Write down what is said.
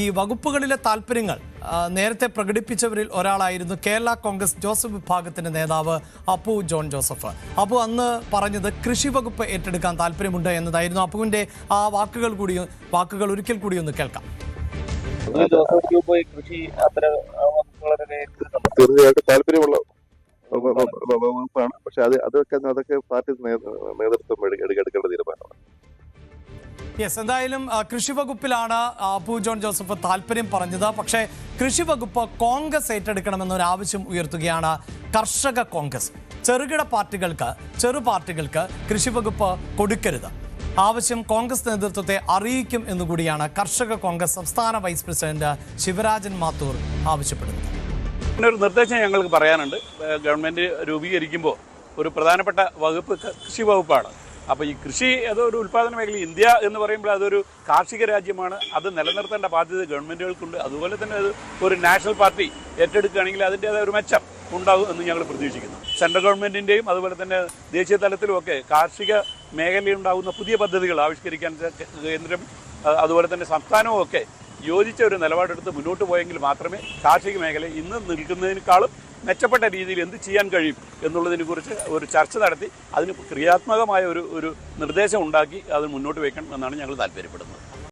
ഈ വകുപ്പുകളിലെ താല്പര്യങ്ങൾ നേരത്തെ പ്രകടിപ്പിച്ചവരിൽ ഒരാളായിരുന്നു കേരള കോൺഗ്രസ് ജോസഫ് വിഭാഗത്തിന്റെ നേതാവ് അപ്പു ജോൺ ജോസഫ്. അപ്പു അന്ന് പറഞ്ഞത് കൃഷി വകുപ്പ് ഏറ്റെടുക്കാൻ താല്പര്യമുണ്ട് എന്നതായിരുന്നു. അപ്പുവിന്റെ ആ വാക്കുകൾ ഒരിക്കൽ കൂടി ഒന്ന് കേൾക്കാം. തീർച്ചയായിട്ടും താല്പര്യമുള്ള വകുപ്പാണ്. പക്ഷെ അതൊക്കെ പാർട്ടി നേതൃത്വം എടുക്കേണ്ട തീരുമാനമാണ്. യെസ്, എന്തായാലും കൃഷി വകുപ്പിലാണ് അപ്പു ജോൺ ജോസഫ് താല്പര്യം പറഞ്ഞത്. പക്ഷേ കൃഷി വകുപ്പ് കോൺഗ്രസ് ഏറ്റെടുക്കണമെന്നൊരാവശ്യം ഉയർത്തുകയാണ് കർഷക കോൺഗ്രസ്. ചെറു പാർട്ടികൾക്ക് കൃഷി വകുപ്പ് കൊടുക്കരുത്. ആവശ്യം കോൺഗ്രസ് നേതൃത്വത്തെ അറിയിക്കും എന്നുകൂടിയാണ് കർഷക കോൺഗ്രസ് സംസ്ഥാന വൈസ് പ്രസിഡന്റ് ശിവരാജൻ മാത്തൂർ ആവശ്യപ്പെടുന്നത്. ഒരു നിർദ്ദേശം ഞങ്ങൾക്ക് പറയാനുണ്ട്. ഗവൺമെന്റ് രൂപീകരിക്കുമ്പോൾ ഒരു പ്രധാനപ്പെട്ട വകുപ്പ് കൃഷി വകുപ്പാണ്. അപ്പോൾ ഈ കൃഷി അതൊരു ഉൽപ്പാദന മേഖല, ഇന്ത്യ എന്ന് പറയുമ്പോൾ അതൊരു കാർഷിക രാജ്യമാണ്. അത് നിലനിർത്തേണ്ട ബാധ്യത ഗവൺമെന്റുകൾക്കുണ്ട്. അതുപോലെ തന്നെ അത് ഒരു നാഷണൽ പാർട്ടി ഏറ്റെടുക്കുകയാണെങ്കിൽ അതിൻ്റേതായ ഒരു മെച്ചം ഉണ്ടാകും എന്ന് ഞങ്ങൾ പ്രതീക്ഷിക്കുന്നു. സെൻട്രൽ ഗവൺമെന്റിന്റെയും അതുപോലെ തന്നെ ദേശീയ തലത്തിലുമൊക്കെ കാർഷിക മേഖലയിലുണ്ടാകുന്ന പുതിയ പദ്ധതികൾ ആവിഷ്കരിക്കാൻ കേന്ദ്രം അതുപോലെ തന്നെ സംസ്ഥാനവും ഒക്കെ യോജിച്ച ഒരു നിലപാടെടുത്ത് മുന്നോട്ട് പോയെങ്കിൽ മാത്രമേ കാർഷിക മേഖല ഇന്ന് നിൽക്കുന്നതിനേക്കാളും മെച്ചപ്പെട്ട രീതിയിൽ എന്ത് ചെയ്യാൻ കഴിയും എന്നുള്ളതിനെക്കുറിച്ച് ഒരു ചർച്ച നടത്തി അതിന് ക്രിയാത്മകമായ ഒരു നിർദ്ദേശം ഉണ്ടാക്കി അത് മുന്നോട്ട് വയ്ക്കണം എന്നാണ് ഞങ്ങൾ താല്പര്യപ്പെടുന്നത്.